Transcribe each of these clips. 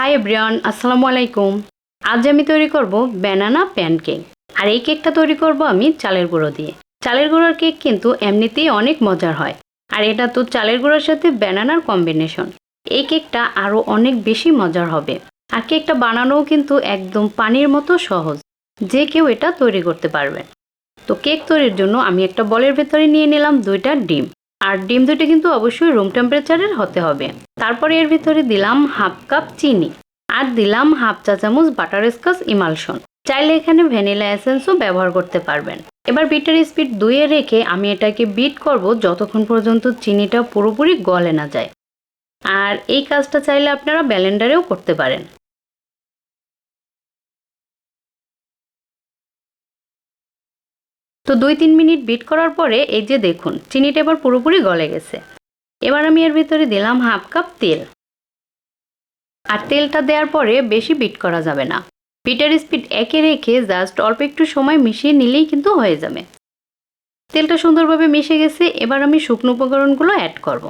Hi everyone, আসসালামু আলাইকুম। আজ আমি তৈরি করব ব্যানানা প্যানকেক। আর এই কেকটা তৈরি করব আমি চালের গুঁড়ো দিয়ে। চালের গুঁড়োর কেক কিন্তু এমনিতেই অনেক মজার হয়। আর এটা তো চালের গুঁড়োর সাথে ব্যানানার কম্বিনেশন। এই কেকটা আরও অনেক বেশি মজার হবে। আর কেকটা বানানোও কিন্তু একদম পানির মতো সহজ, যে কেউ এটা তৈরি করতে পারবে। তো কেক তৈরির জন্য আমি একটা বলের ভেতরে নিয়ে নিলাম 2টা ডিম। আর ডিম দুটো কিন্তু অবশ্যই রুম টেম্পারেচারের হতে হবে। তারপরে এর ভিতরে দিলাম হাফ কাপ চিনি আর দিলাম হাফ চা চামচ বাটারস্কচ ইমালশন। চাইলে এখানে ভ্যানিলা এসেন্সও ব্যবহার করতে পারবেন। এবার বিটার স্পিড 2-এ রেখে আমি এটাকে বিট করব যতক্ষণ পর্যন্ত চিনিটা পুরোপুরি গলে না যায়। আর এই কাজটা চাইলে আপনারা ব্লেন্ডারেও করতে পারেন। তো 2-3 মিনিট বিট করার পরে এই যে দেখুন চিনিটা এবার পুরোপুরি গলে গেছে। এবার আমি এর ভিতরে দিলাম হাফ কাপ তেল। আর তেলটা দেওয়ার পরে বেশি বিট করা যাবে না। বিটার স্পিড 1-এ রেখে জাস্ট অল্প একটু সময় মিশিয়ে নিলেই কিন্তু হয়ে যাবে। তেলটা সুন্দরভাবে মিশে গেছে। এবার আমি শুকনো উপকরণগুলো অ্যাড করব।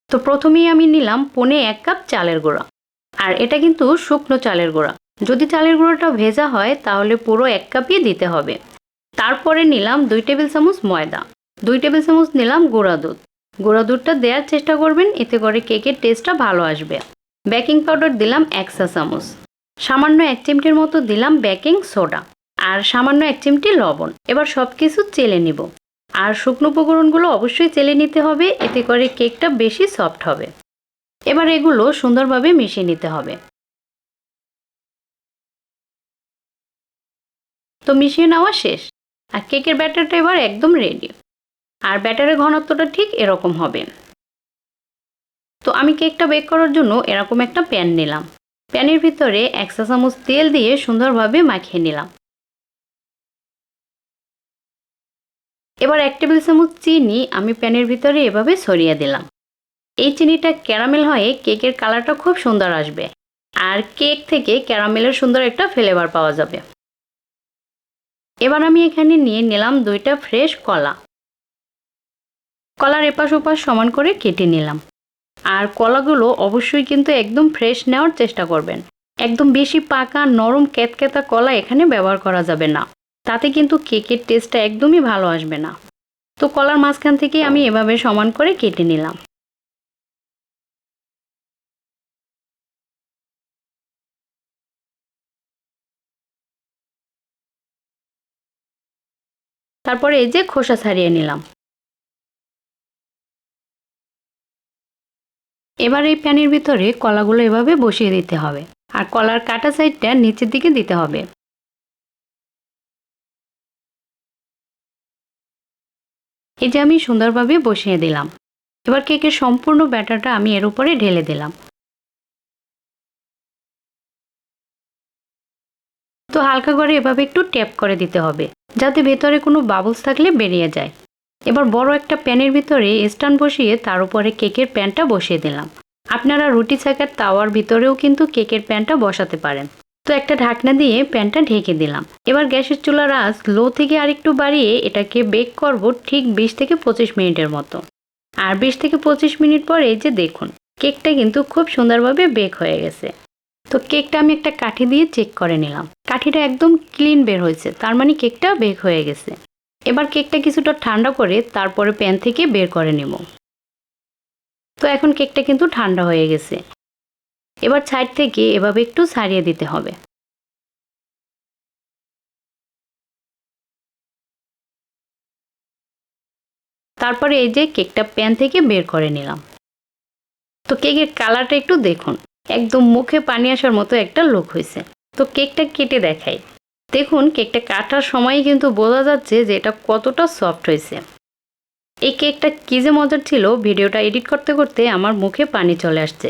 তো প্রথমেই আমি নিলাম 1.25 কাপ চালের গুঁড়া। আর এটা কিন্তু শুকনো চালের গুঁড়া। যদি চালের গুঁড়োটা ভেজা হয় তাহলে পুরো 1 কাপই দিতে হবে। তারপরে নিলাম 2 টেবিল চামচ ময়দা। 2 টেবিল চামচ নিলাম গুঁড়া দুধ। গুঁড়া দুধটা দেওয়ার চেষ্টা করবেন, এতে করে কেকের টেস্টটা ভালো আসবে। বেকিং পাউডার দিলাম 1 চা চামচ। সামান্য 1 চিমটির মতো দিলাম বেকিং সোডা। আর সামান্য 1 চিমটি লবণ। এবার সব কিছু চেলে নিব। আর শুকনো উপকরণগুলো অবশ্যই চেলে নিতে হবে, এতে করে কেকটা বেশি সফট হবে। এবার এগুলো সুন্দরভাবে মিশিয়ে নিতে হবে। তো মিশিয়ে নেওয়া শেষ। আর কেকের ব্যাটারটা এবার একদম রেডি। আর ব্যাটারের ঘনত্বটা ঠিক এরকম হবে। তো আমি কেকটা বেক করার জন্য এরকম একটা প্যান নিলাম। প্যানের ভিতরে 1 চা চামচ তেল দিয়ে সুন্দরভাবে মাখিয়ে নিলাম। এবার 1 টেবিল চামচ চিনি আমি প্যানের ভিতরে এভাবে ছড়িয়ে দিলাম। এই চিনিটা ক্যারামেল হয়ে কেকের কালারটা খুব সুন্দর আসবে। আর কেক থেকে ক্যারামেলের সুন্দর একটা ফ্লেভার পাওয়া যাবে। এবার আমি এখানে নিয়ে নিলাম 2টা ফ্রেশ কলা। কলার এপাশ ওপাশ সমান করে কেটে নিলাম। আর কলাগুলো অবশ্যই কিন্তু একদম ফ্রেশ নেওয়ার চেষ্টা করবেন। একদম বেশি পাকা নরম ক্যাতক্যাতা কলা এখানে ব্যবহার করা যাবে না। তাতে কিন্তু কেকের টেস্টটা একদমই ভালো আসবে না। তো কলার মাঝখান থেকে আমি এভাবে সমান করে কেটে নিলাম। তারপরে এই যে খোসা ছাড়িয়ে নিলাম। এবার এই প্যানের ভিতরে কলাগুলো এভাবে বসিয়ে দিতে হবে। আর কলার কাটা সাইডটা নিচের দিকে দিতে হবে। এই যে আমি সুন্দরভাবে বসিয়ে দিলাম। এবার কেকের সম্পূর্ণ ব্যাটারটা আমি এর উপরে ঢেলে দিলাম। তো হালকা করে এভাবে একটু ট্যাপ করে দিতে হবে, যাতে ভেতরে কোনো বাবলস থাকলে বেরিয়ে যায়। এবার বড় একটা প্যানের ভিতরে স্ট্যান্ড বসিয়ে তার উপরে কেকের প্যানটা বসিয়ে দিলাম। আপনারা রুটি ছাকার তাওয়ার ভিতরেও কিন্তু কেকের প্যানটা বসাতে পারেন। তো একটা ঢাকনা দিয়ে প্যানটা ঢেকে দিলাম। এবার গ্যাসের চুলার আঁচ লো থেকে আরেকটু বাড়িয়ে এটাকে বেক করব ঠিক 20 থেকে 25 মিনিটের মতো। আর 20 থেকে 25 মিনিট পর এই যে দেখুন কেকটা কিন্তু খুব সুন্দরভাবে বেক হয়ে গেছে। তো কেকটা আমি একটা কাঠি দিয়ে চেক করে নিলাম। কাঠিটা একদম ক্লিন বের হয়েছে, তার মানে কেকটা বেক হয়ে গেছে। এবার কেকটা কিছুটা ঠান্ডা করে তারপরে প্যান থেকে বের করে নেব। তো এখন কেকটা কিন্তু ঠান্ডা হয়ে গেছে। এবার সাইড থেকে এভাবে একটু ছাড়িয়ে দিতে হবে। তারপরে এই যে কেকটা প্যান থেকে বের করে নিলাম। তো কেকের কালারটা একটু দেখুন, একদম মুখে পানি আসার মতো একটা লুক হয়েছে। তো কেকটা কেটে দেখাই। দেখুন কেকটা কাটার সময় কিন্তু বোঝা যাচ্ছে যে এটা কতটা সফট হয়েছে। এই কেকটা কি যে মজার ছিল, ভিডিওটা এডিট করতে করতে আমার মুখে পানি চলে আসছে।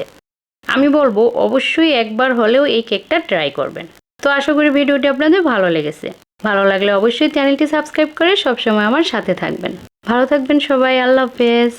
আমি বলবো অবশ্যই একবার হলেও এই কেকটা ট্রাই করবেন। তো আশা করি ভিডিওটি আপনাদের ভালো লেগেছে। ভালো লাগলে অবশ্যই চ্যানেলটি সাবস্ক্রাইব করে সবসময় আমার সাথে থাকবেন। ভালো থাকবেন সবাই, আল্লাহ হাফেজ।